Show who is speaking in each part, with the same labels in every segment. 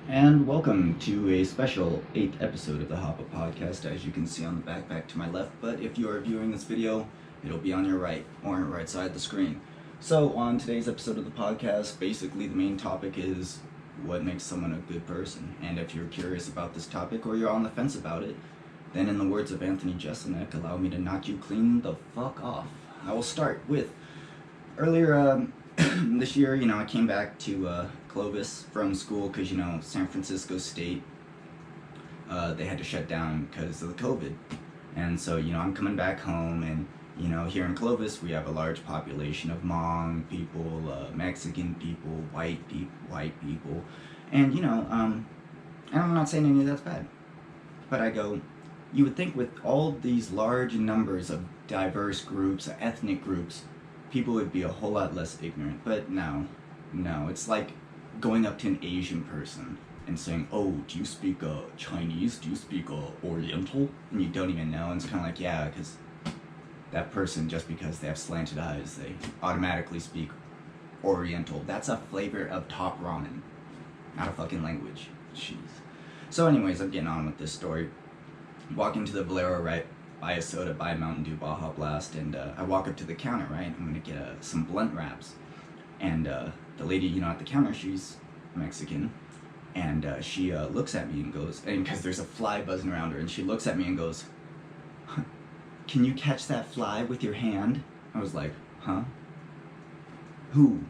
Speaker 1: And welcome to a special 8th episode of the TheHapaPodcast, as you can see on the back to my left, but if you are viewing this video, it'll be on your right, or right side of the screen. So, on today's episode of the podcast, basically the main topic is what makes someone a good person. And if you're curious about this topic, or you're on the fence about it, then in the words of Anthony Jeselnik, allow me to knock you clean the fuck off. I will start with, earlier this year, I came back to Clovis from school because, San Francisco State, they had to shut down because of the COVID. And so, I'm coming back home, and, here in Clovis, we have a large population of Hmong people, Mexican people, white people. And, and I'm not saying any of that's bad. But I go, you would think with all these large numbers of diverse groups, ethnic groups, people would be a whole lot less ignorant. But no, it's like going up to an Asian person and saying, oh, do you speak Chinese? Do you speak Oriental? And you don't even know. And it's kind of like, yeah, because that person, just because they have slanted eyes, they automatically speak Oriental. That's a flavor of top ramen, not a fucking language. Jeez. So anyways, I'm getting on with this story. Walk into the Valero, right? Buy a soda, buy a Mountain Dew Baja Blast, and I walk up to the counter, right? I'm gonna get some blunt wraps. And the lady, at the counter, she's Mexican, and she looks at me and goes, and because there's a fly buzzing around her, and she looks at me and goes, can you catch that fly with your hand? I was like, huh? Who?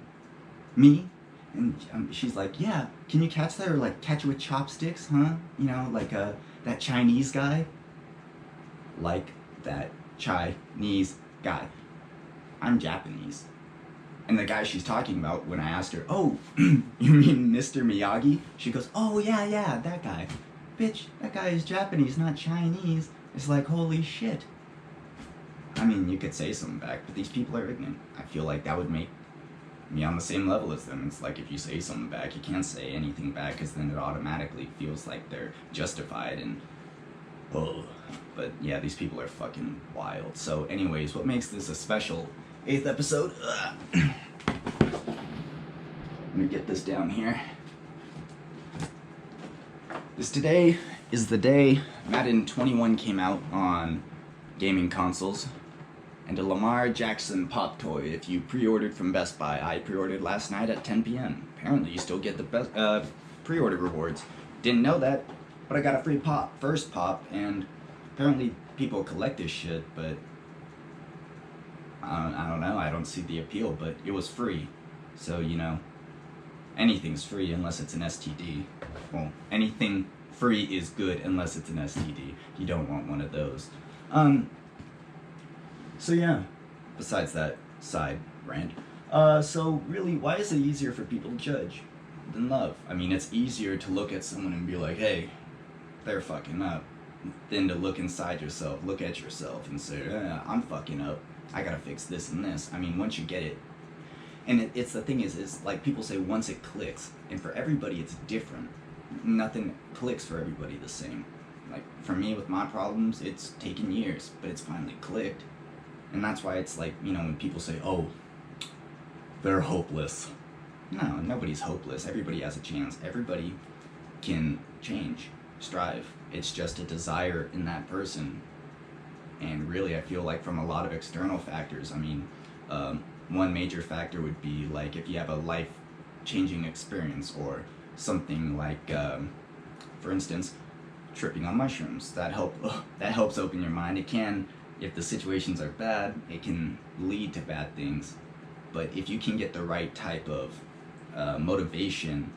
Speaker 1: Me? And she's like, yeah, can you catch that, or like catch it with chopsticks, huh? Like that Chinese guy? Like that Chinese guy. I'm Japanese. And the guy she's talking about, when I asked her, oh, you mean Mr. Miyagi? She goes, oh, yeah, that guy. Bitch, that guy is Japanese, not Chinese. It's like, holy shit. I mean, you could say something back, but these people are ignorant. I feel like that would make me on the same level as them. It's like if you say something back, you can't say anything back, because then it automatically feels like they're justified and, oh. But yeah, these people are fucking wild. So anyways, what makes this a special 8th episode? I'm gonna get this down here. Today is the day Madden 21 came out on gaming consoles, and a Lamar Jackson pop toy, if you pre-ordered from Best Buy. I pre-ordered last night at 10 p.m. Apparently you still get the pre-order rewards. Didn't know that, but I got a free first pop, and apparently people collect this shit, but I don't know, I don't see the appeal, but it was free. So, anything's free unless it's an STD. Well, anything free is good unless it's an STD. You don't want one of those. So yeah, besides that side rant. So really, why is it easier for people to judge than love? I mean, it's easier to look at someone and be like, hey, they're fucking up, than to look inside yourself, look at yourself and say, yeah, I'm fucking up, I gotta fix this and this. I mean, once you get it, and it's the thing is like people say once it clicks, and for everybody it's different. Nothing clicks for everybody the same. Like, for me with my problems, it's taken years, but it's finally clicked. And that's why it's like, when people say, oh, they're hopeless. No, nobody's hopeless. Everybody has a chance. Everybody can change, strive. It's just a desire in that person. And really, I feel like from a lot of external factors, I mean, one major factor would be like if you have a life-changing experience, or something like, for instance, tripping on mushrooms. That helps open your mind. It can, if the situations are bad, it can lead to bad things. But if you can get the right type of motivation,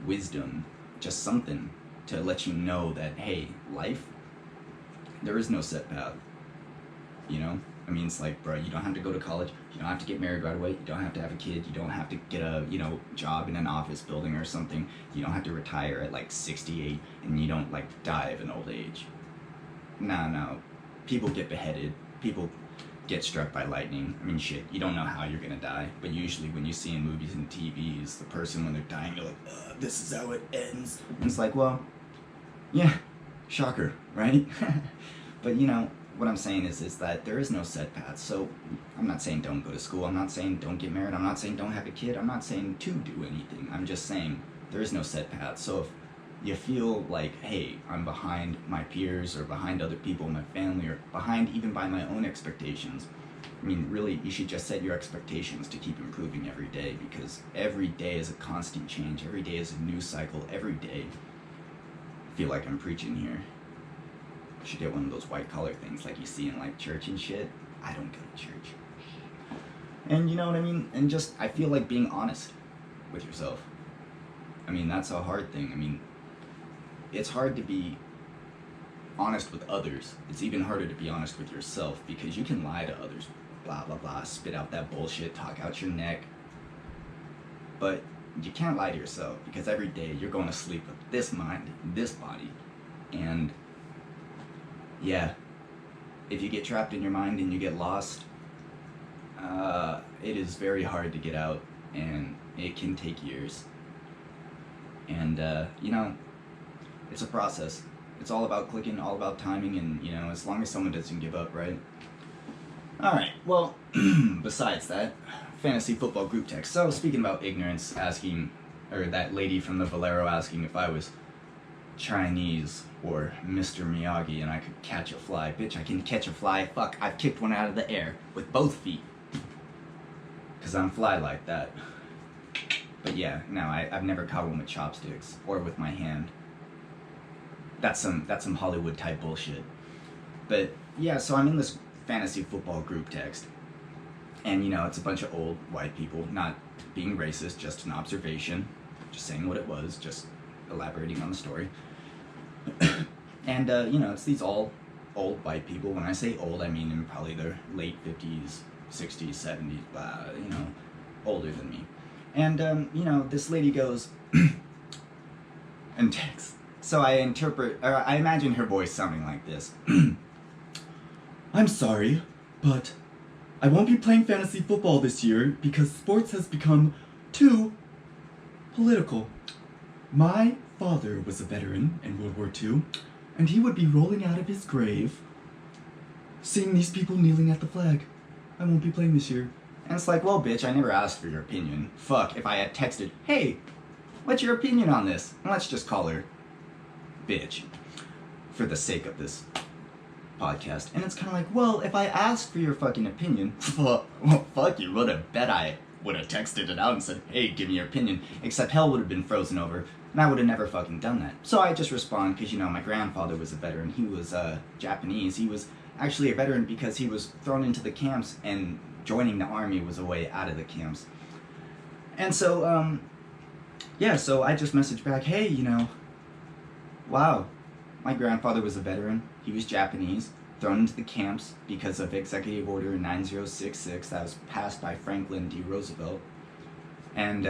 Speaker 1: wisdom, just something to let you know that, hey, life, there is no set path. I mean, it's like, bro, you don't have to go to college, you don't have to get married right away, you don't have to have a kid, you don't have to get a, job in an office building or something, you don't have to retire at like 68, and you don't like die of an old age. No. People get beheaded, people get struck by lightning. I mean, shit, you don't know how you're gonna die, but usually when you see in movies and TVs, the person, when they're dying, you're like, this is how it ends. And it's like, well, yeah, shocker, right? But what I'm saying is that there is no set path. So I'm not saying don't go to school, I'm not saying don't get married, I'm not saying don't have a kid, I'm not saying to do anything. I'm just saying there is no set path. So if you feel like, hey, I'm behind my peers or behind other people in my family or behind even by my own expectations. I mean, really, you should just set your expectations to keep improving every day, because every day is a constant change. Every day is a news cycle. Every day, I feel like I'm preaching here. I should get one of those white collar things like you see in like church and shit. I don't go to church. And you know what I mean? And just, I feel like being honest with yourself. I mean, that's a hard thing. I mean, it's hard to be honest with others. It's even harder to be honest with yourself, because you can lie to others, blah blah blah, spit out that bullshit, talk out your neck, but you can't lie to yourself, because every day you're going to sleep with this mind, this body, and yeah, if you get trapped in your mind and you get lost, it is very hard to get out, and it can take years. And you know, it's a process. It's all about clicking, all about timing, and you know, as long as someone doesn't give up, right? Alright, well, besides that, fantasy football group text. So, speaking about ignorance, asking, or that lady from the Valero asking if I was Chinese or Mr. Miyagi and I could catch a fly. Bitch, I can catch a fly. Fuck, I've kicked one out of the air with both feet. Because I'm fly like that. But yeah, no, I've never caught one with chopsticks or with my hand. That's some Hollywood type bullshit. But yeah, so I'm in this fantasy football group text, and you know, it's a bunch of old white people, not being racist, just an observation, just saying what it was, just elaborating on the story. And you know, it's these all old white people. When I say old, I mean in probably their late 50s, 60s, 70s, you know, older than me. And you know, this lady goes and texts. So I imagine her voice sounding like this. I'm sorry, but I won't be playing fantasy football this year because sports has become too political. My father was a veteran in World War II, and he would be rolling out of his grave, seeing these people kneeling at the flag. I won't be playing this year. And it's like, well, bitch, I never asked for your opinion. Fuck, if I had texted, hey, what's your opinion on this? And let's just call her bitch for the sake of this podcast. And it's kind of like, well, if I asked for your fucking opinion, well, fuck you, would have bet I would have texted it out and said, hey, give me your opinion, except hell would have been frozen over, and I would have never fucking done that. So I just respond, because, you know, my grandfather was a veteran. He was Japanese. He was actually a veteran because he was thrown into the camps, and joining the army was a way out of the camps. And so, yeah, so I just messaged back, hey, you know, wow, my grandfather was a veteran. He was Japanese, thrown into the camps because of Executive Order 9066 that was passed by Franklin D. Roosevelt, and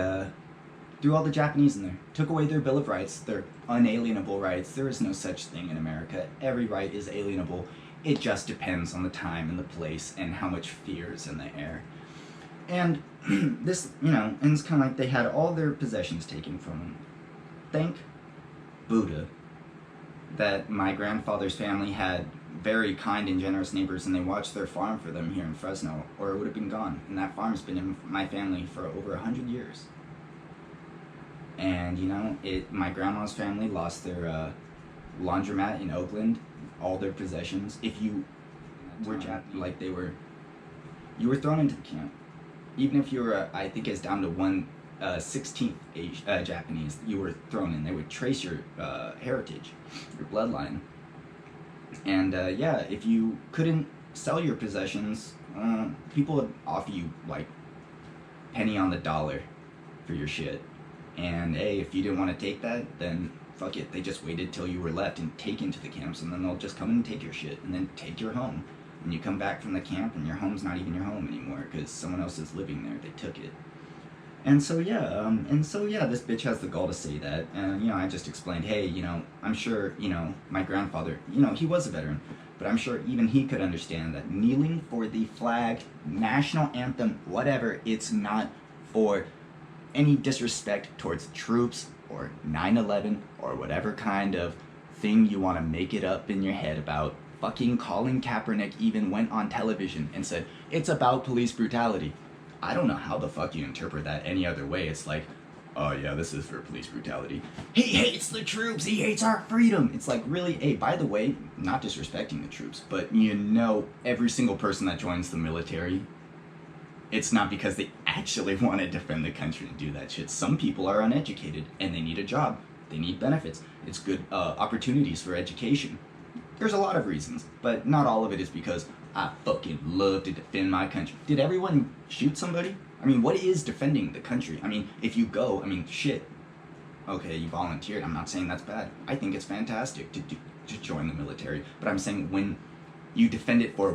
Speaker 1: threw all the Japanese in there. Took away their Bill of Rights, their unalienable rights. There is no such thing in America. Every right is alienable. It just depends on the time and the place and how much fear is in the air. And this, you know, and it's kind of like they had all their possessions taken from them. Thank Buddha that my grandfather's family had very kind and generous neighbors, and they watched their farm for them here in Fresno, or it would have been gone. And that farm's been in my family for over 100 years. And, you know, my grandma's family lost their laundromat in Oakland, all their possessions. If you were like you were thrown into the camp. Even if you were, I think it's down to 1/16 Japanese, you were thrown in. They would trace your heritage, your bloodline. And yeah, if you couldn't sell your possessions, people would offer you like penny on the dollar for your shit. And hey, if you didn't want to take that, then fuck it. They just waited till you were left and taken to the camps, and then they'll just come and take your shit and then take your home. And you come back from the camp and your home's not even your home anymore because someone else is living there. They took it. And so yeah, this bitch has the gall to say that. And you know, I just explained, hey, you know, I'm sure, you know, my grandfather, you know, he was a veteran, but I'm sure even he could understand that kneeling for the flag, national anthem, whatever, it's not for any disrespect towards troops or 9/11 or whatever kind of thing you want to make it up in your head about. Fucking Colin Kaepernick even went on television and said, it's about police brutality. I don't know how the fuck you interpret that any other way. It's like, oh yeah, this is for police brutality. He hates the troops, he hates our freedom. It's like, really? Hey, by the way, not disrespecting the troops, but every single person that joins the military, it's not because they actually want to defend the country and do that shit. Some people are uneducated and they need a job. They need benefits. It's good opportunities for education. There's a lot of reasons, but not all of it is because I fucking love to defend my country. Did everyone shoot somebody? I mean, what is defending the country? I mean, if you go, I mean, shit. Okay, you volunteered. I'm not saying that's bad. I think it's fantastic to join the military. But I'm saying when you defend it for,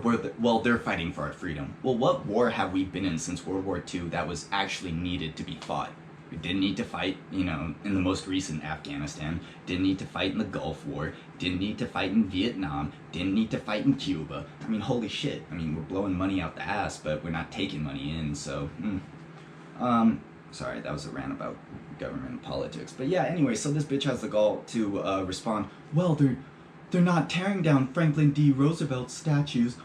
Speaker 1: they're fighting for our freedom. Well, what war have we been in since World War II that was actually needed to be fought? We didn't need to fight, in the most recent Afghanistan. Didn't need to fight in the Gulf War. Didn't need to fight in Vietnam. Didn't need to fight in Cuba. I mean, holy shit. I mean, we're blowing money out the ass, but we're not taking money in, so, sorry, that was a rant about government and politics. But yeah, anyway, so this bitch has the gall to respond, well, they're not tearing down Franklin D. Roosevelt's statues.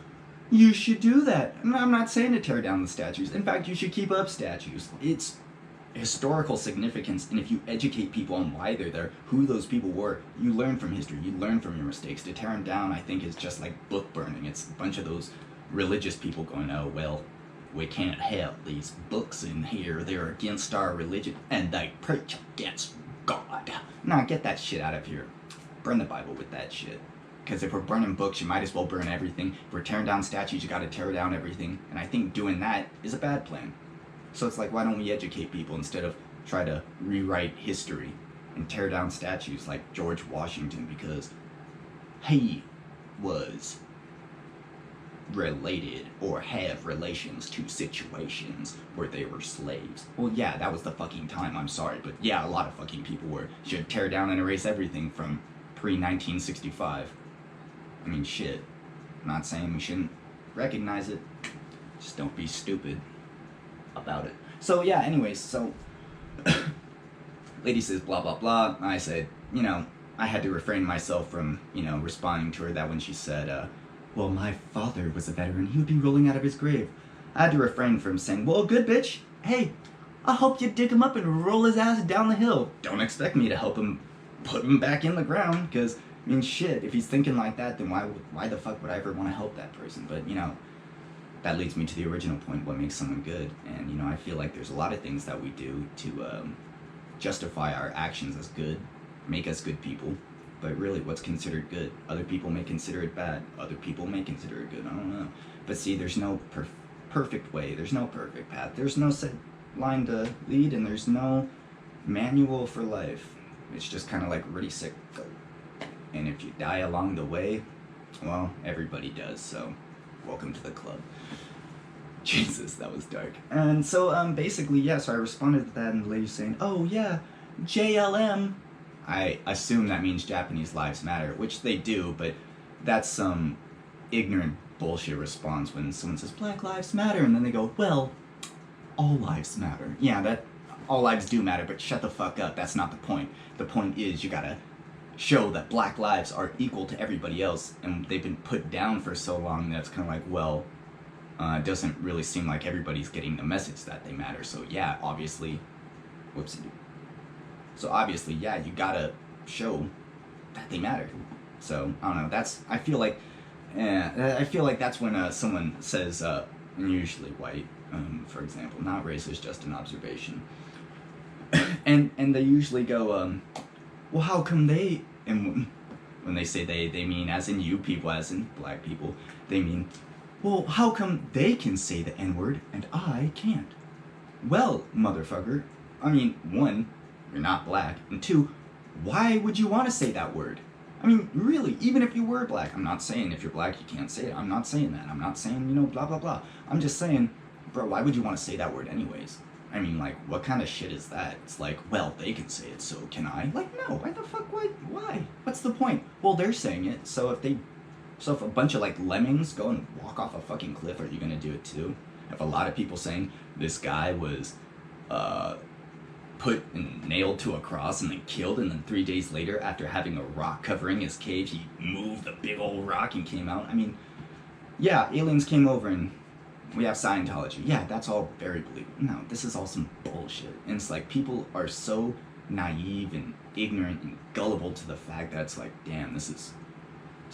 Speaker 1: You should do that. I'm not saying to tear down the statues. In fact, you should keep up statues. It's historical significance, and if you educate people on why they're there, who those people were, you learn from history, you learn from your mistakes. To tear them down, I think, is just like book burning. It's a bunch of those religious people going, oh, well, we can't have these books in here, they're against our religion, and they preach against God. Nah, get that shit out of here. Burn the Bible with that shit. Because if we're burning books, you might as well burn everything. If we're tearing down statues, you gotta tear down everything. And I think doing that is a bad plan. So it's like, why don't we educate people instead of try to rewrite history and tear down statues like George Washington because he was related or have relations to situations where they were slaves. Well, yeah, that was the fucking time, I'm sorry, but yeah, a lot of fucking people were. Should tear down and erase everything from pre-1965. I mean, shit. I'm not saying we shouldn't recognize it. Just don't be stupid about it. So yeah, anyways, so lady says blah blah blah. I said, I had to refrain myself from, responding to her that when she said, well, my father was a veteran, he would be rolling out of his grave. I had to refrain from saying, well, good bitch, hey, I hope you dig him up and roll his ass down the hill. Don't expect me to help him put him back in the ground, because, I mean, shit, if he's thinking like that, then why the fuck would I ever want to help that person? But, that leads me to the original point, what makes someone good. And, I feel like there's a lot of things that we do to justify our actions as good, make us good people. But really, what's considered good? Other people may consider it bad. Other people may consider it good. I don't know. But see, there's no perfect way. There's no perfect path. There's no set line to lead, and there's no manual for life. It's just kind of like ready, set, go. And if you die along the way, well, everybody does, so welcome to the club. Jesus, that was dark. And so, basically, yeah, so I responded to that, and the lady saying, oh, yeah, JLM. I assume that means Japanese Lives Matter, which they do, but that's some ignorant bullshit response when someone says, Black Lives Matter, and then they go, well, all lives matter. Yeah, that all lives do matter, but shut the fuck up, that's not the point. The point is you gotta show that black lives are equal to everybody else, and they've been put down for so long that it's kind of like, well, it doesn't really seem like everybody's getting the message that they matter. So yeah, obviously, So obviously, yeah, you gotta show that they matter. So I don't know. I feel like that's when someone says, usually white, for example, not racist, just an observation, and they usually go, well, how come they? And when they say they mean as in you people, as in black people. They mean, well, how come they can say the N-word and I can't? Well, motherfucker, I mean, one, you're not black, and two, why would you want to say that word? I mean, really, even if you were black, I'm not saying if you're black you can't say it, I'm not saying that, I'm not saying, blah blah blah, I'm just saying, bro, why would you want to say that word anyways? I mean, like, what kind of shit is that? It's like, well, they can say it, so can I? Like, no, why the fuck, why? What's the point? Well, they're saying it, so if a bunch of, like, lemmings go and walk off a fucking cliff, are you gonna do it too? If a lot of people saying this guy was, put and nailed to a cross and then killed, and then 3 days later, after having a rock covering his cave, he moved the big old rock and came out. I mean, yeah, aliens came over and We have Scientology. Yeah, that's all very believable. No, this is all some bullshit. And it's like people are so naive and ignorant and gullible to the fact that it's like, damn, it's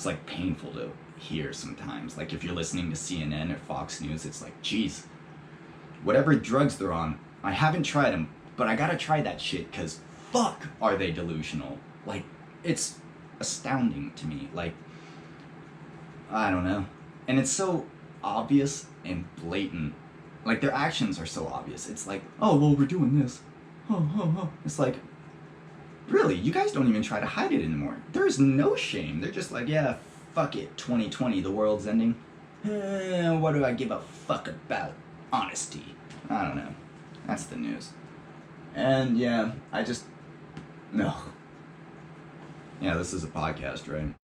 Speaker 1: like painful to hear sometimes. Like if you're listening to CNN or Fox News, it's like, geez, whatever drugs they're on, I haven't tried them, but I gotta try that shit because fuck, are they delusional? Like, it's astounding to me. Like, I don't know. And it's so obvious and blatant. Like, their actions are so obvious. It's like, oh, well, we're doing this. It's like, really? You guys don't even try to hide it anymore. There's no shame. They're just like, yeah, fuck it, 2020, the world's ending. What do I give a fuck about? Honesty. I don't know. That's the news. And yeah, no. Yeah, this is a podcast, right?